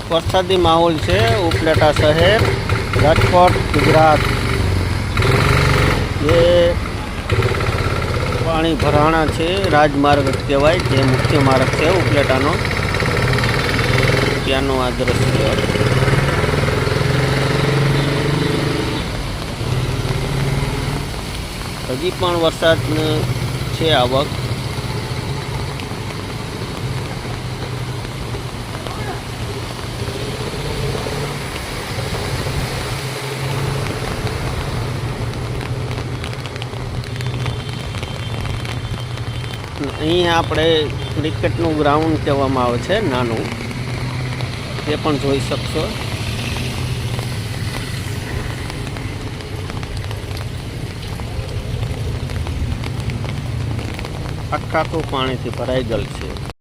વરસાદી માહોલ છે ઉપલેટા શહેર રાજકોટ ગુજરાત। જે પાણી ભરાણા છે રાજમાર્ગ કહેવાય, જે મુખ્ય માર્ગ છે ઉપલેટાનો, ત્યાંનું આ દ્રશ્ય। હજી પણ વરસાદ છે આવક। અહીંયા આપણે ક્રિકેટનું ગ્રાઉન્ડ કહેવામાં આવે છે નાનું, તે પણ જોઈ શકશો। આખું પાણીથી ભરાઈ ગયેલ છે।